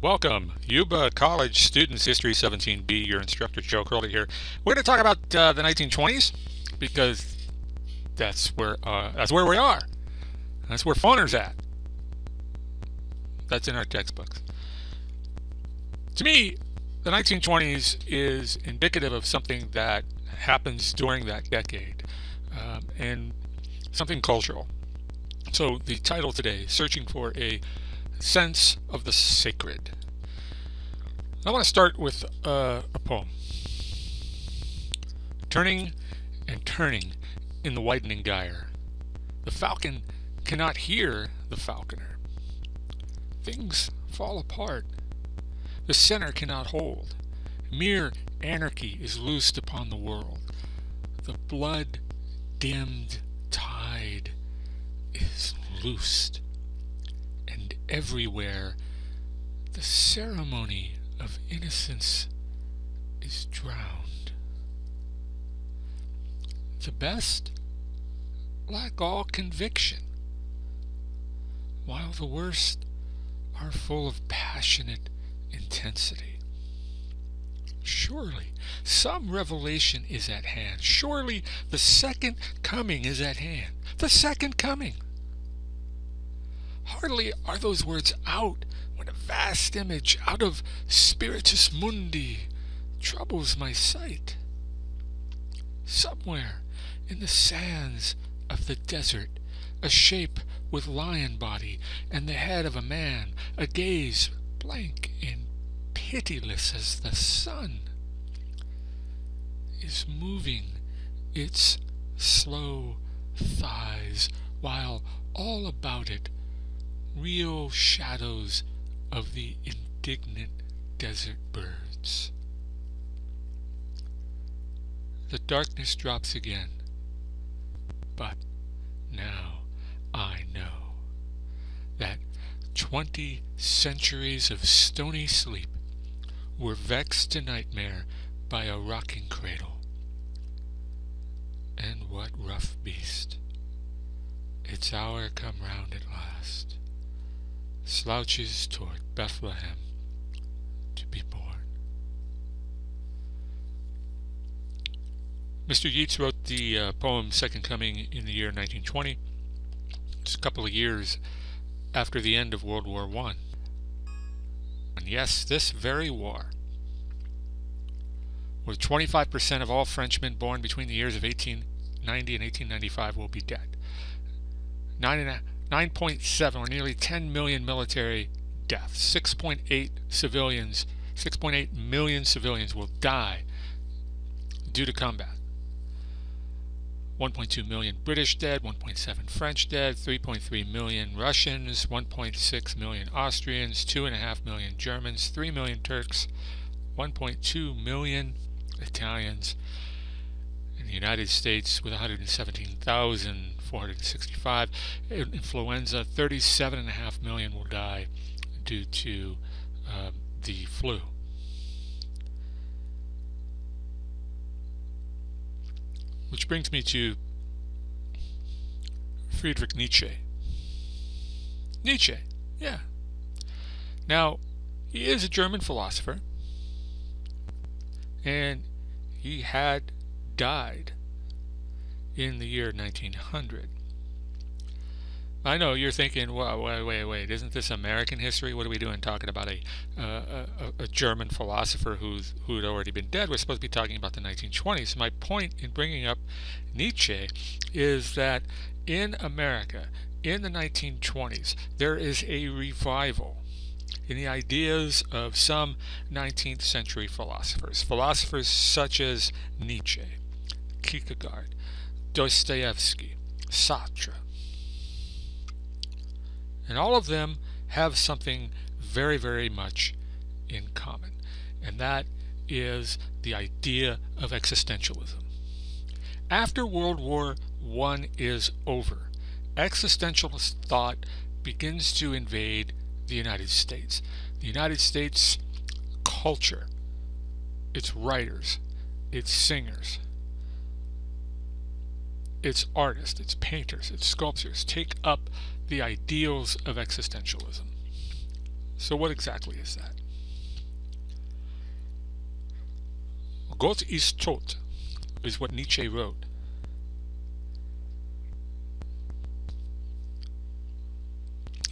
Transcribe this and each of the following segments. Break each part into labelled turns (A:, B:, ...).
A: Welcome, Yuba College Students History 17B. Your instructor Joe Curley here. We're going to talk about the 1920s because that's where we are. That's where Fauner's at. That's in our textbooks. To me, the 1920s is indicative of something that happens during that decade and something cultural. So the title today, Searching for a Sense of the Sacred. I want to start with a poem. Turning and turning in the widening gyre, the falcon cannot hear the falconer. Things fall apart. The center cannot hold. Mere anarchy is loosed upon the world. The blood-dimmed tide is loosed. And everywhere the ceremony of innocence is drowned. The best lack all conviction, while the worst are full of passionate intensity. Surely some revelation is at hand. Surely the second coming is at hand. The second coming. Hardly are those words out when a vast image out of spiritus mundi troubles my sight. Somewhere in the sands of the desert, a shape with lion body and the head of a man, a gaze blank and pitiless as the sun, is moving its slow thighs, while all about it real shadows of the indignant desert birds. The darkness drops again, but now I know that 20 centuries of stony sleep were vexed to nightmare by a rocking cradle. And what rough beast, its hour come round at last, slouches toward Bethlehem to be born. Mr. Yeats wrote the poem Second Coming in the year 1920. It's a couple of years after the end of World War I. And yes, this very war, where 25% of all Frenchmen born between the years of 1890 and 1895 will be dead. 9.7 or nearly 10 million military deaths. 6.8 million civilians will die due to combat. 1.2 million British dead, 1.7 French dead, 3.3 million Russians, 1.6 million Austrians, 2.5 million Germans, 3 million Turks, 1.2 million Italians. In the United States, with 117,465, influenza, 37.5 million will die due to the flu. Which brings me to Friedrich Nietzsche. Nietzsche, yeah. Now, he is a German philosopher, and he had died in the year 1900. I know you're thinking, well, wait, isn't this American history? What are we doing talking about a German philosopher who'd already been dead? We're supposed to be talking about the 1920s. My point in bringing up Nietzsche is that in America, in the 1920s, there is a revival in the ideas of some 19th century philosophers such as Nietzsche, Kierkegaard, Dostoevsky, Sartre. And all of them have something very, very much in common, and that is the idea of existentialism. After World War I is over, existentialist thought begins to invade the United States. The United States culture, its writers, its singers, its artists, its painters, its sculptors take up the ideals of existentialism. So what exactly is that? Gott ist tott is what Nietzsche wrote.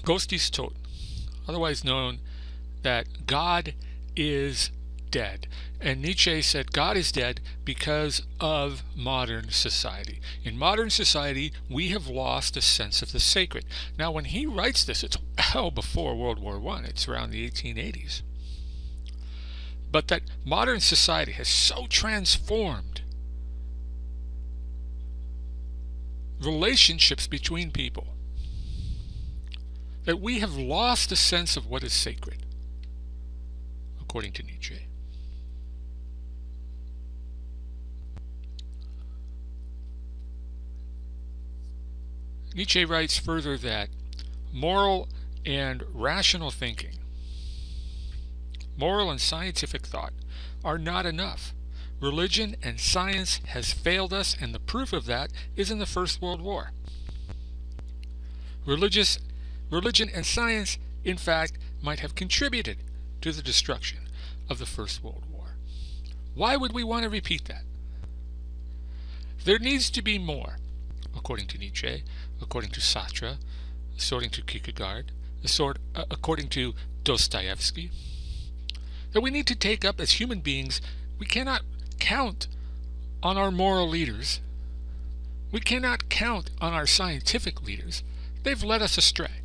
A: Gott ist tott, otherwise known that God is dead. And Nietzsche said God is dead because of modern society. In modern society, we have lost a sense of the sacred. Now, when he writes this, it's well before World War I. It's around the 1880s. But that modern society has so transformed relationships between people that we have lost a sense of what is sacred, according to Nietzsche. Nietzsche writes further that moral and rational thinking, moral and scientific thought, are not enough. Religion and science has failed us, and the proof of that is in the First World War. Religion and science, in fact, might have contributed to the destruction of the First World War. Why would we want to repeat that? There needs to be more, according to Nietzsche, according to Sartre, according to Kierkegaard, according to Dostoevsky, that we need to take up as human beings. We cannot count on our moral leaders. We cannot count on our scientific leaders. They've led us astray.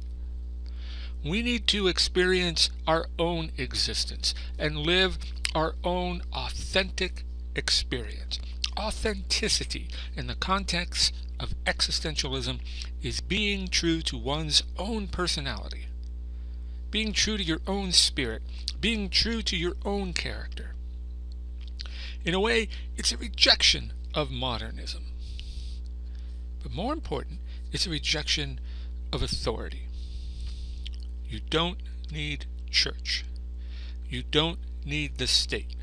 A: We need to experience our own existence and live our own authentic experience. Authenticity in the context of existentialism is being true to one's own personality, being true to your own spirit, being true to your own character. In a way, it's a rejection of modernism. But more important, it's a rejection of authority. You don't need church. You don't need the state.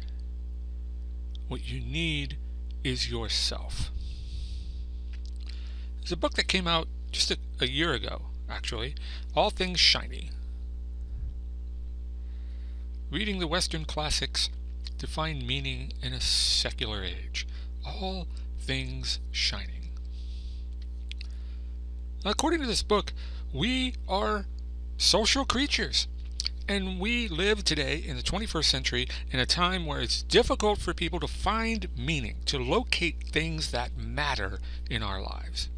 A: What you need is yourself. There's a book that came out just a year ago, actually, All Things Shiny. Reading the Western classics to find meaning in a secular age. All things shining. Now, according to this book, we are social creatures. And we live today in the 21st century in a time where it's difficult for people to find meaning, to locate things that matter in our lives.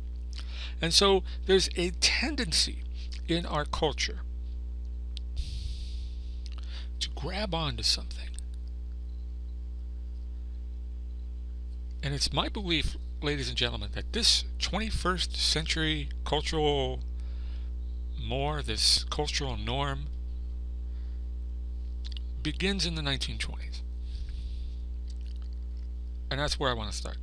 A: And so there's a tendency in our culture to grab onto something. And it's my belief, ladies and gentlemen, that this 21st century cultural this cultural norm begins in the 1920s. And that's where I want to start.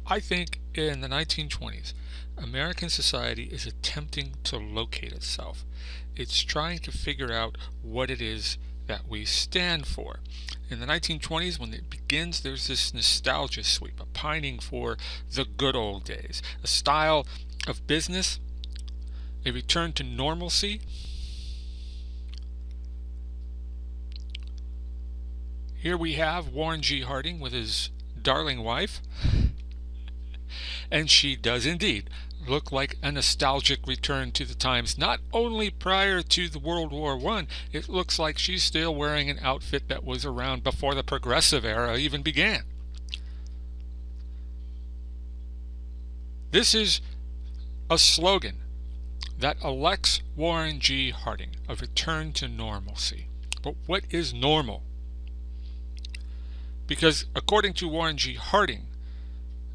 A: I think in the 1920s, American society is attempting to locate itself. It's trying to figure out what it is that we stand for. In the 1920s, when it begins, there's this nostalgia sweep, a pining for the good old days, a style of business, a return to normalcy. Here we have Warren G. Harding with his darling wife, and she does indeed look like a nostalgic return to the times, not only prior to the World War I, it looks like she's still wearing an outfit that was around before the progressive era even began. This is a slogan that elects Warren G. Harding, a return to normalcy. But what is normal? Because according to Warren G. Harding,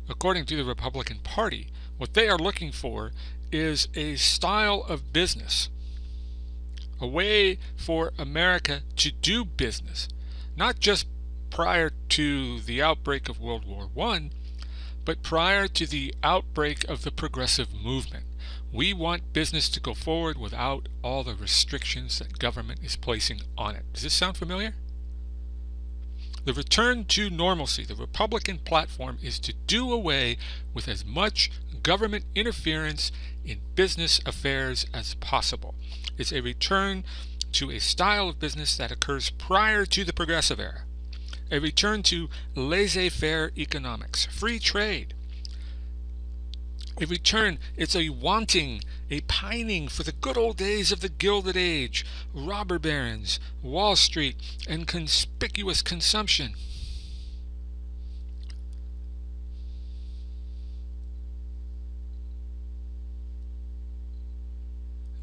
A: according to the Republican Party, what they are looking for is a style of business, a way for America to do business, not just prior to the outbreak of World War I, but prior to the outbreak of the progressive movement. We want business to go forward without all the restrictions that government is placing on it. Does this sound familiar? The return to normalcy, the Republican platform, is to do away with as much government interference in business affairs as possible. It's a return to a style of business that occurs prior to the Progressive era. A return to laissez-faire economics, free trade. A return, it's a wanting, a pining for the good old days of the Gilded Age, robber barons, Wall Street, and conspicuous consumption.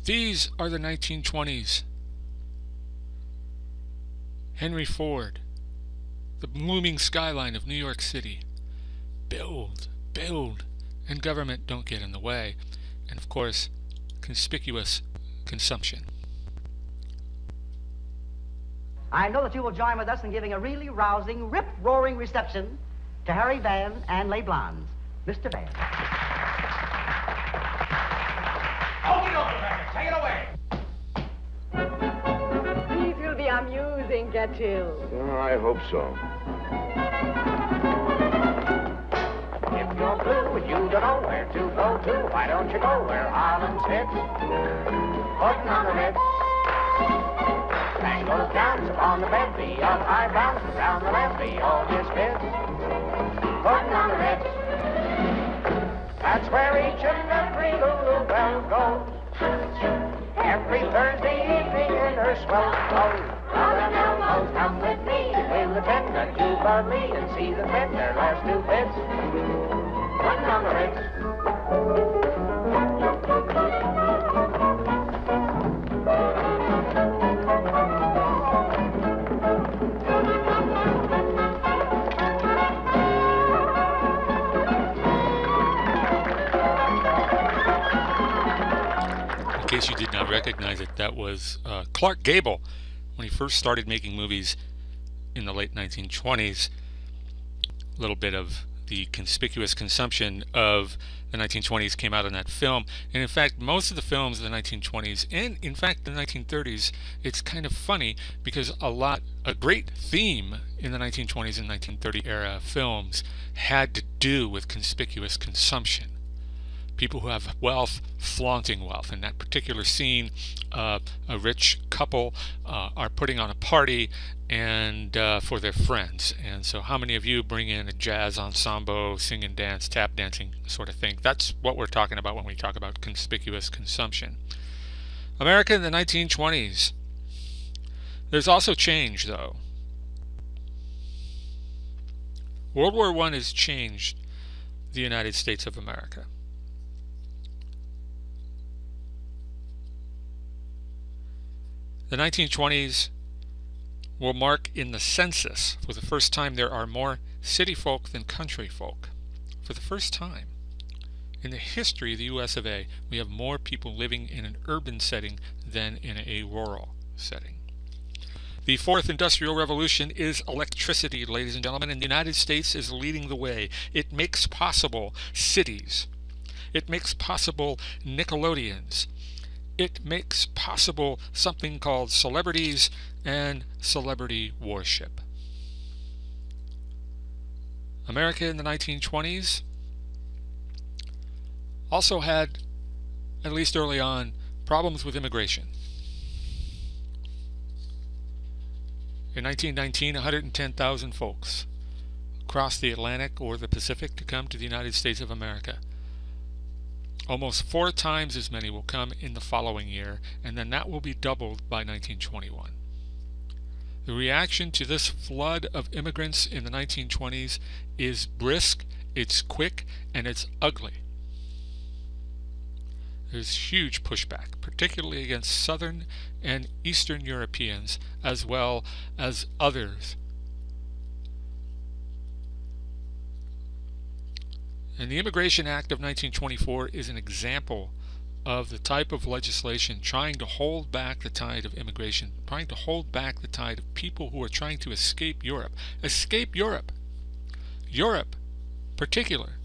A: These are the 1920s. Henry Ford, the looming skyline of New York City. Build, build, and government don't get in the way. And of course, conspicuous consumption.
B: I know that you will join with us in giving a really rousing, rip-roaring reception to Harry Van and Les Blondes. Mr. Van.
C: Okie dokie, Becker, take it away.
D: These will be amusing, Gertrude.
E: Oh, I hope so.
C: If you're blue and you don't know where to go to, why don't you go where Harlem sits? Putting on the Ritz. Tangos dance upon the bevy of high bounce around the levee, all misfits. Putting on the Ritz. That's where each and every Lulu belle goes. Every Thursday evening in her swell clothes. Rolling elbows, come with me. We'll attend a jubilee and see them bend their last two bits. Putting on the Ritz.
A: In case you did not recognize it, that was Clark Gable when he first started making movies in the late 1920s. A little bit of the conspicuous consumption of the 1920s came out in that film. And in fact, most of the films of the 1920s and in fact the 1930s, it's kind of funny because a great theme in the 1920s and 1930 era films had to do with conspicuous consumption. People who have wealth flaunting wealth. In that particular scene, a rich couple are putting on a party and for their friends. And so how many of you bring in a jazz ensemble, sing and dance, tap dancing sort of thing? That's what we're talking about when we talk about conspicuous consumption. America in the 1920s. There's also change, though. World War I has changed the United States of America. The 1920s will mark in the census, for the first time, there are more city folk than country folk. For the first time in the history of the US of A, we have more people living in an urban setting than in a rural setting. The fourth industrial revolution is electricity, ladies and gentlemen, and the United States is leading the way. It makes possible cities. It makes possible Nickelodeons. It makes possible something called celebrities and celebrity worship. America in the 1920s also had, at least early on, problems with immigration. In 1919, 110,000 folks crossed the Atlantic or the Pacific to come to the United States of America. Almost 4 times as many will come in the following year, and then that will be doubled by 1921. The reaction to this flood of immigrants in the 1920s is brisk, it's quick, and it's ugly. There's huge pushback, particularly against Southern and Eastern Europeans, as well as others. And the Immigration Act of 1924 is an example of the type of legislation trying to hold back the tide of immigration, trying to hold back the tide of people who are trying to escape Europe. Escape Europe. Europe, particular,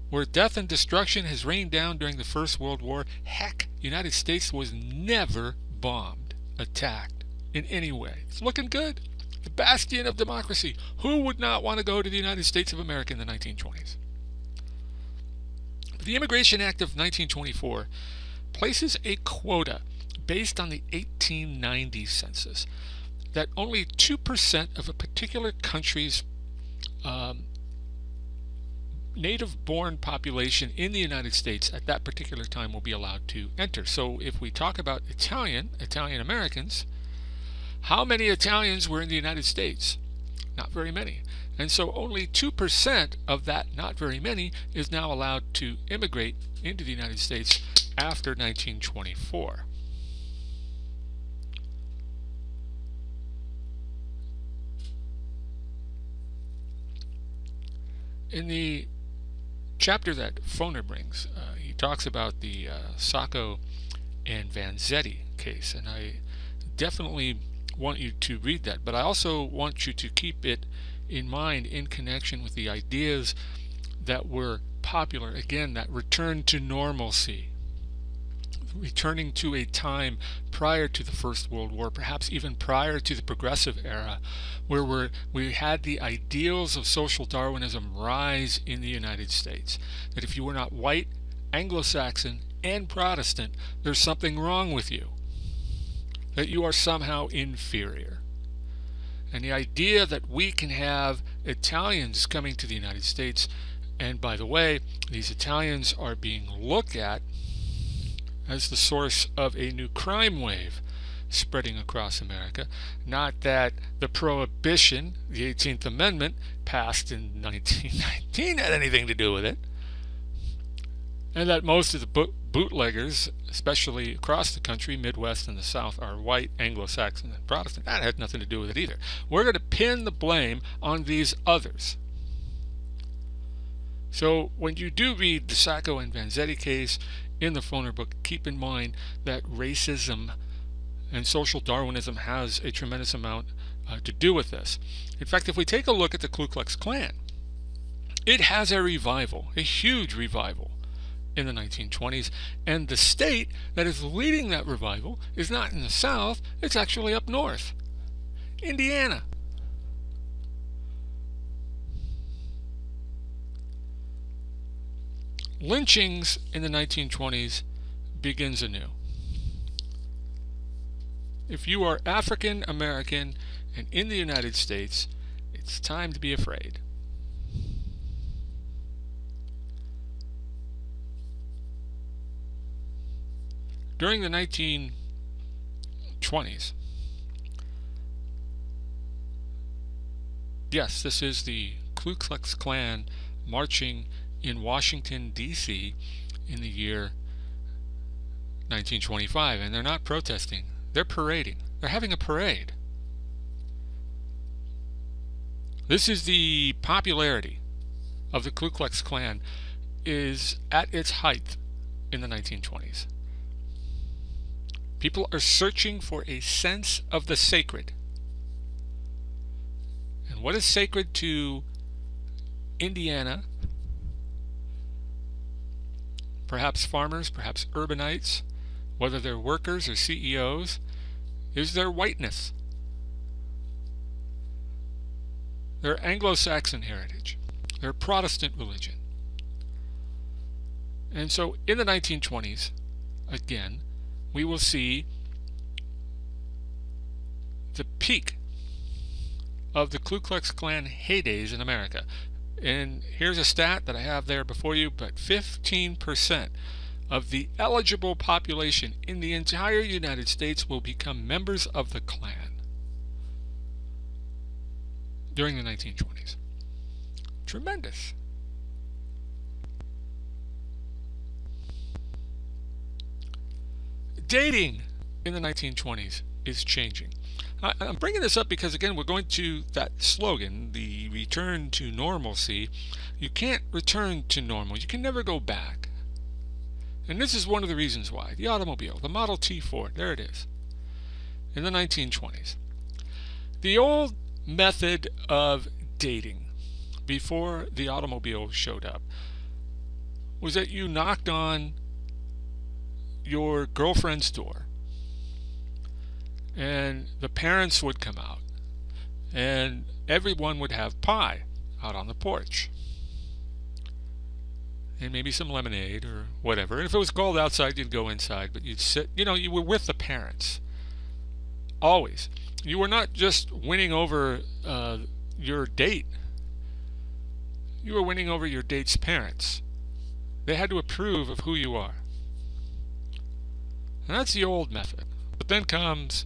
A: where death and destruction has rained down during the First World War. Heck, the United States was never bombed, attacked in any way. It's looking good. the bastion of democracy. Who would not want to go to the United States of America in the 1920s? The Immigration Act of 1924 places a quota based on the 1890 census that only 2% of a particular country's native-born population in the United States at that particular time will be allowed to enter. So if we talk about Italian Americans, how many Italians were in the United States? Not very many. And so only 2% of that not very many is now allowed to immigrate into the United States after 1924. In the chapter that Foner brings, he talks about the Sacco and Vanzetti case, and I definitely want you to read that, but I also want you to keep it in mind in connection with the ideas that were popular, again, that return to normalcy, returning to a time prior to the First World War, perhaps even prior to the Progressive Era, where we had the ideals of social Darwinism rise in the United States. That if you were not white, Anglo-Saxon, and Protestant, there's something wrong with you. That you are somehow inferior. And the idea that we can have Italians coming to the United States, and by the way, these Italians are being looked at as the source of a new crime wave spreading across America. Not that the Prohibition, the 18th Amendment, passed in 1919 had anything to do with it. And that most of the bootleggers, especially across the country, Midwest and the South, are white, Anglo-Saxon, and Protestant. That had nothing to do with it either. We're going to pin the blame on these others. So when you do read the Sacco and Vanzetti case in the Foner book, keep in mind that racism and social Darwinism has a tremendous amount to do with this. In fact, if we take a look at the Klu Klux Klan, it has a revival, a huge revival in the 1920s, and the state that is leading that revival is not in the South, it's actually up north, Indiana. Lynchings in the 1920s begins anew. If you are African American and in the United States, it's time to be afraid. During the 1920s, yes, this is the Klu Klux Klan marching in Washington, D.C. in the year 1925, and they're not protesting, they're parading. They're having a parade. This is the popularity of the Klu Klux Klan is at its height in the 1920s. People are searching for a sense of the sacred. And what is sacred to Indiana? Perhaps farmers, perhaps urbanites, whether they're workers or CEOs, is their whiteness, their Anglo-Saxon heritage, their Protestant religion. And so in the 1920s, again, we will see the peak of the Klu Klux Klan heydays in America. And here's a stat that I have there before you, but 15% of the eligible population in the entire United States will become members of the Klan during the 1920s. Tremendous. Dating in the 1920s is changing. I'm bringing this up because, again, we're going to that slogan, the return to normalcy. You can't return to normal. You can never go back. And this is one of the reasons why. The automobile, the Model T Ford, there it is, in the 1920s. The old method of dating before the automobile showed up was that you knocked on your girlfriend's door, and the parents would come out, and everyone would have pie out on the porch. And maybe some lemonade or whatever. And if it was cold outside, you'd go inside, but you'd sit, you were with the parents. Always. You were not just winning over your date. You were winning over your date's parents. They had to approve of who you are. And that's the old method. But then comes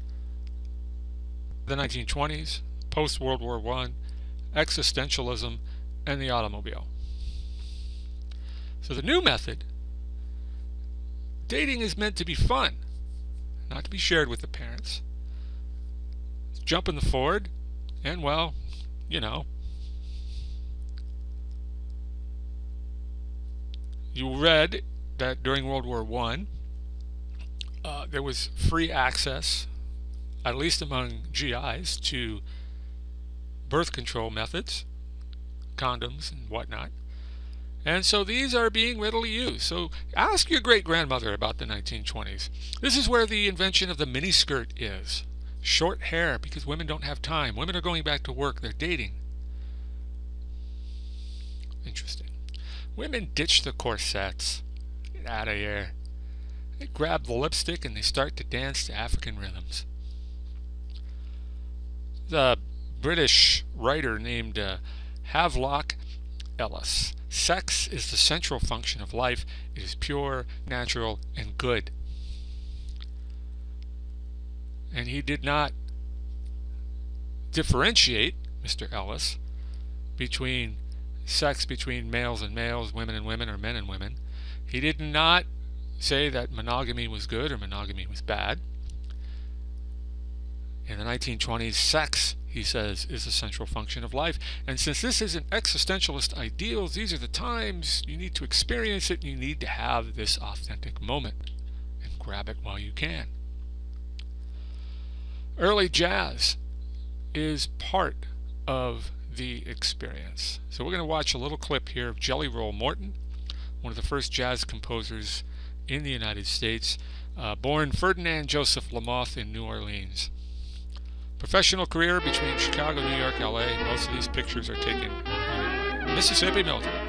A: the 1920s, post-World War I, existentialism, and the automobile. So the new method, dating is meant to be fun, not to be shared with the parents. Jump in the Ford, and well, you read that during World War I, there was free access, at least among GIs, to birth control methods, condoms and whatnot. And so these are being readily used. So ask your great-grandmother about the 1920s. This is where the invention of the miniskirt is. Short hair, because women don't have time. Women are going back to work. They're dating. Interesting. Women ditch the corsets. Get out of here. They grab the lipstick and they start to dance to African rhythms. The British writer named Havelock Ellis. Sex is the central function of life. It is pure, natural, and good. And he did not differentiate, Mr. Ellis, between sex between males and males, women and women, or men and women. He did not say that monogamy was good or monogamy was bad. In the 1920s, sex, he says, is the central function of life. And since this is an existentialist ideals, these are the times you need to experience it, and you need to have this authentic moment and grab it while you can. Early jazz is part of the experience. So we're going to watch a little clip here of Jelly Roll Morton, one of the first jazz composers in the United States, born Ferdinand Joseph Lamoth in New Orleans. Professional career between Chicago, New York, LA. Most of these pictures are taken in Mississippi military.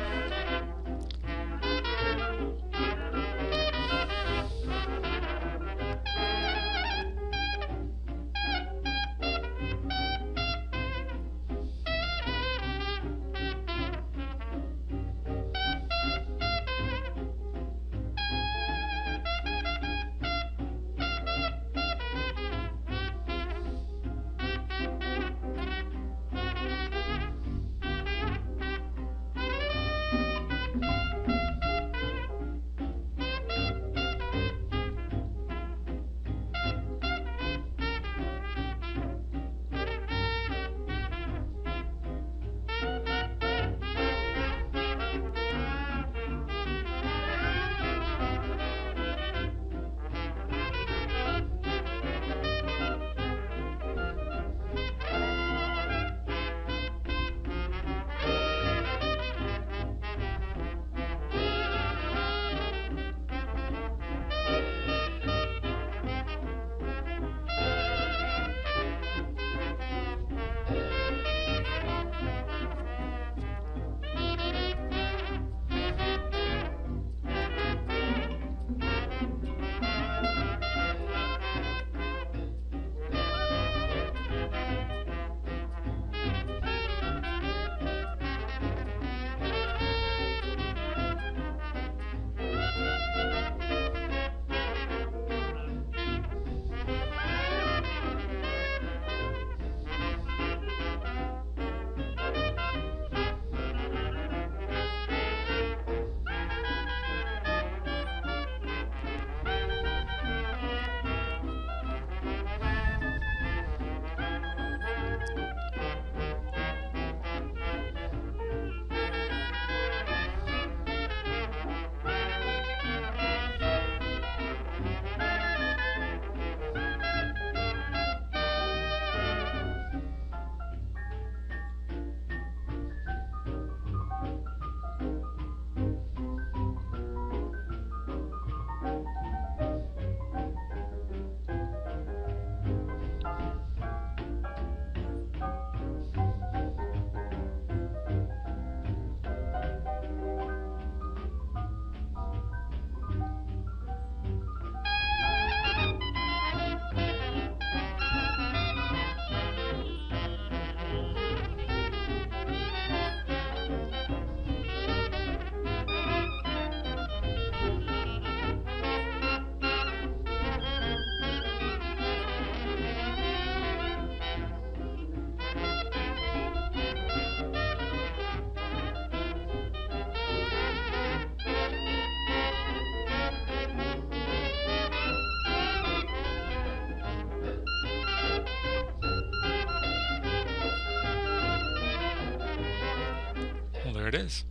A: there it is.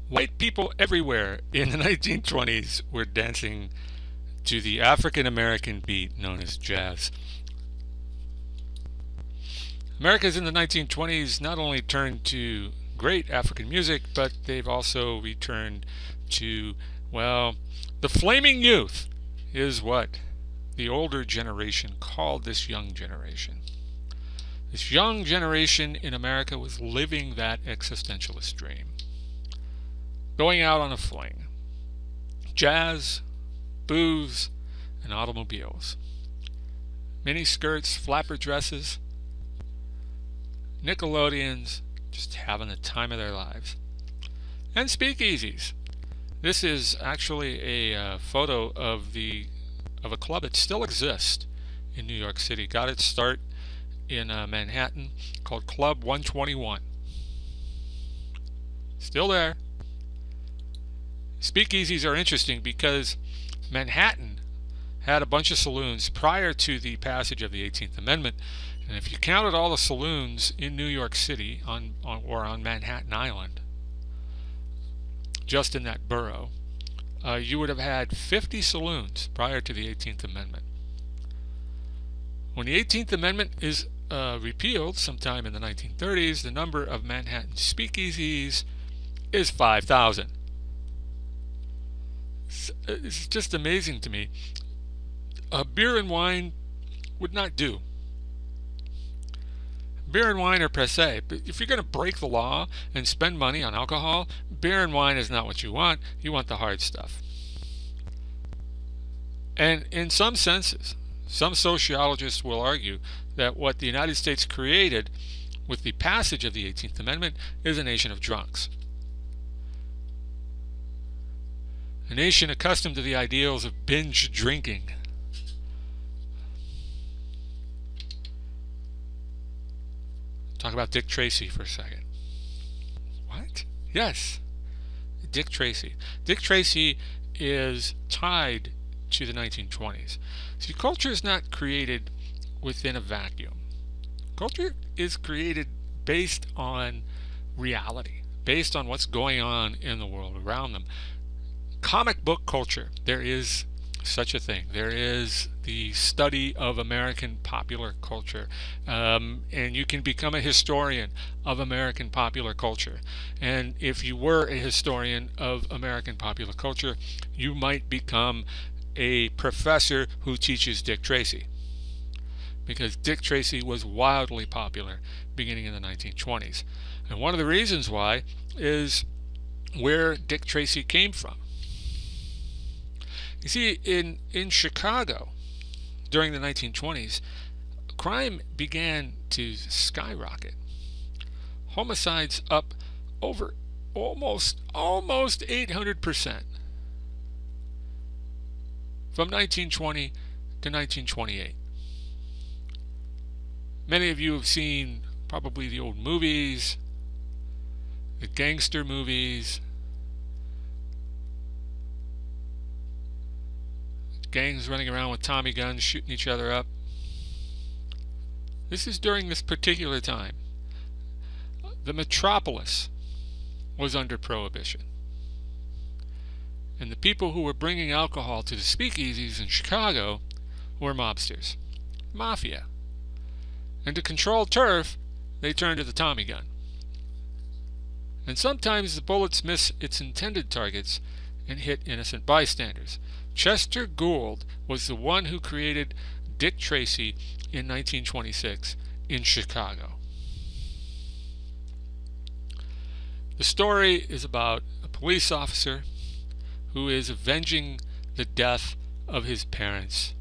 A: White people everywhere in the 1920s were dancing to the African American beat known as jazz. Americans in the 1920s not only turned to great African music, but they've also returned to, well, the flaming youth is what the older generation called this young generation. This young generation in America was living that existentialist dream. Going out on a fling. Jazz, booze, and automobiles. Mini skirts, flapper dresses, Nickelodeons, just having the time of their lives. And speakeasies. This is actually a photo of a club that still exists in New York City. Got its start in Manhattan, called Club 121. Still there. Speakeasies are interesting because Manhattan had a bunch of saloons prior to the passage of the 18th Amendment, and if you counted all the saloons in New York City or on Manhattan Island, just in that borough, you would have had 50 saloons prior to the 18th Amendment. When the 18th Amendment is repealed sometime in the 1930s, the number of Manhattan speakeasies is 5,000. It's just amazing to me. Beer and wine would not do. Beer and wine are passé, but if you're going to break the law and spend money on alcohol, beer and wine is not what you want. You want the hard stuff. And in some senses, some sociologists will argue that what the United States created with the passage of the 18th Amendment is a nation of drunks. A nation accustomed to the ideals of binge drinking. Talk about Dick Tracy for a second. What? Yes, Dick Tracy. Dick Tracy is tied to the 1920s. See, culture is not created within a vacuum. Culture is created based on reality, based on what's going on in the world around them. Comic book culture, there is such a thing. There is the study of American popular culture, and you can become a historian of American popular culture. And if you were a historian of American popular culture, you might become a professor who teaches Dick Tracy, because Dick Tracy was wildly popular beginning in the 1920s. And one of the reasons why is where Dick Tracy came from. You see, in Chicago during the 1920s, crime began to skyrocket. Homicides up over almost 800% from 1920 to 1928. Many of you have seen probably the old movies, the gangster movies, gangs running around with Tommy guns shooting each other up. This is during this particular time. The metropolis was under prohibition, and the people who were bringing alcohol to the speakeasies in Chicago were mobsters, mafia. And to control turf, they turned to the Tommy gun. And sometimes the bullets miss its intended targets and hit innocent bystanders. Chester Gould was the one who created Dick Tracy in 1926 in Chicago. The story is about a police officer who is avenging the death of his parents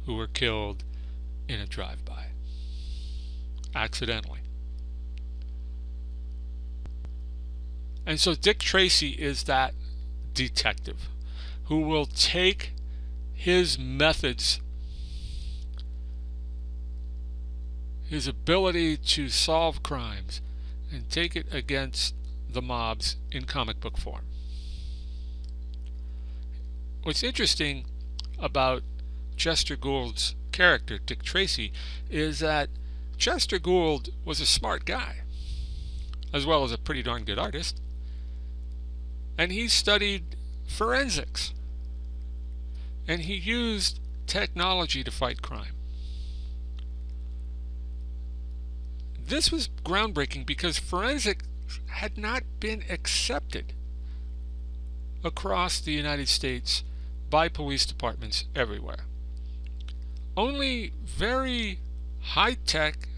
A: who were killed in a drive-by, accidentally. And so Dick Tracy is that detective who will take his methods, his ability to solve crimes, and take it against the mobs in comic book form. What's interesting about Chester Gould's character, Dick Tracy, is that Chester Gould was a smart guy, as well as a pretty darn good artist, and he studied forensics, and he used technology to fight crime. This was groundbreaking because forensics had not been accepted across the United States by police departments everywhere. Only very high-tech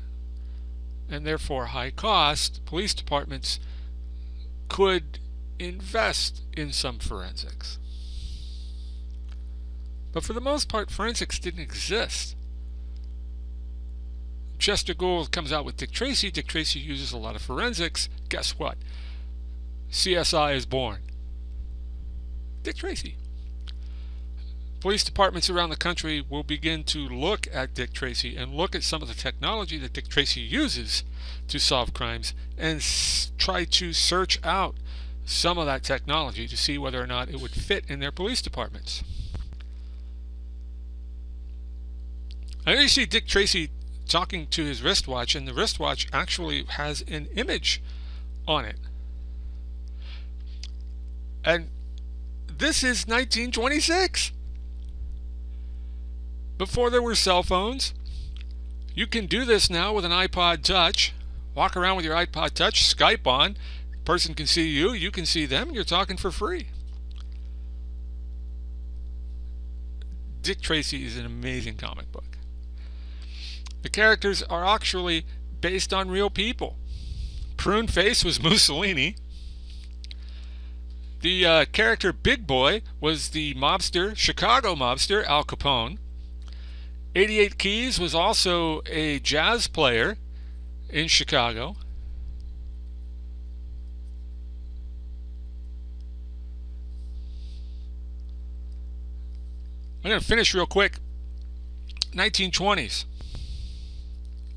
A: and therefore high-cost police departments could invest in some forensics. But for the most part, forensics didn't exist. Chester Gould comes out with Dick Tracy. Dick Tracy uses a lot of forensics. Guess what? CSI is born. Dick Tracy. Police departments around the country will begin to look at Dick Tracy and look at some of the technology that Dick Tracy uses to solve crimes and try to search out some of that technology to see whether or not it would fit in their police departments. I know you see Dick Tracy talking to his wristwatch, and the wristwatch actually has an image on it. And this is 1926. Before there were cell phones. You can do this now with an iPod Touch. Walk around with your iPod Touch, Skype on. The person can see you, you can see them, and you're talking for free. Dick Tracy is an amazing comic book. The characters are actually based on real people. Prune Face was Mussolini. The character Big Boy was the mobster, Chicago mobster, Al Capone. 88 Keys was also a jazz player in Chicago. I'm going to finish real quick. 1920s.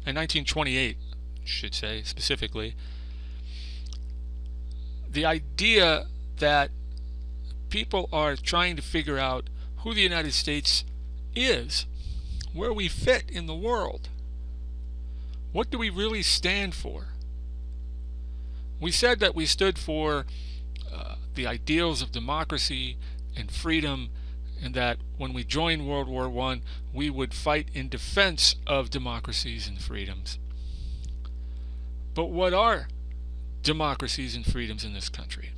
A: And 1928, I should say, specifically. The idea that people are trying to figure out who the United States is, where we fit in the world. What do we really stand for? We said that we stood for the ideals of democracy and freedom, and that when we joined World War I, we would fight in defense of democracies and freedoms. But what are democracies and freedoms in this country?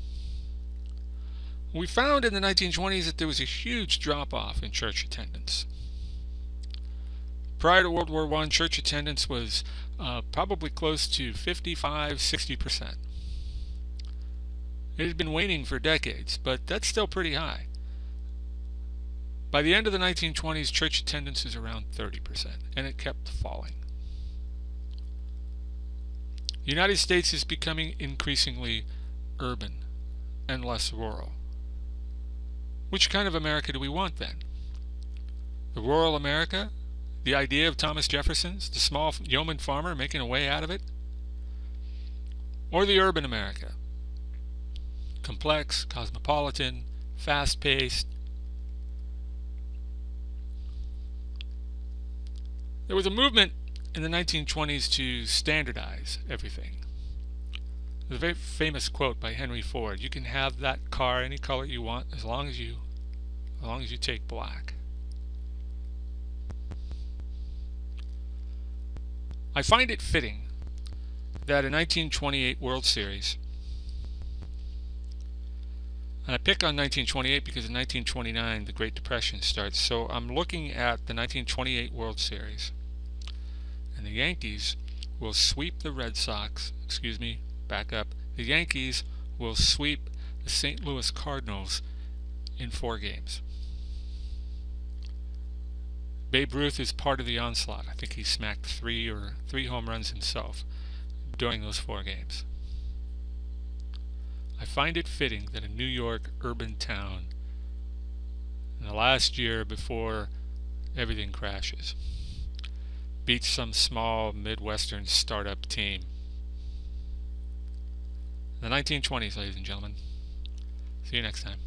A: We found in the 1920s that there was a huge drop-off in church attendance. Prior to World War I, church attendance was probably close to 55–60%. It had been waning for decades, but that's still pretty high. By the end of the 1920s, church attendance is around 30%, and it kept falling. The United States is becoming increasingly urban and less rural. Which kind of America do we want then? The rural America? The idea of Thomas Jefferson's, the small yeoman farmer making a way out of it? Or the urban America? Complex, cosmopolitan, fast-paced. There was a movement in the 1920s to standardize everything. There's a very famous quote by Henry Ford: "You can have that car any color you want as long as you take black." I find it fitting that a 1928 World Series, and I pick on 1928 because in 1929 the Great Depression starts, so I'm looking at the 1928 World Series, and the Yankees will sweep the Red Sox, the Yankees will sweep the St. Louis Cardinals in 4 games. Babe Ruth is part of the onslaught. I think he smacked 3 home runs himself during those 4 games. I find it fitting that a New York urban town, in the last year before everything crashes, beats some small Midwestern startup team. The 1920s, ladies and gentlemen. See you next time.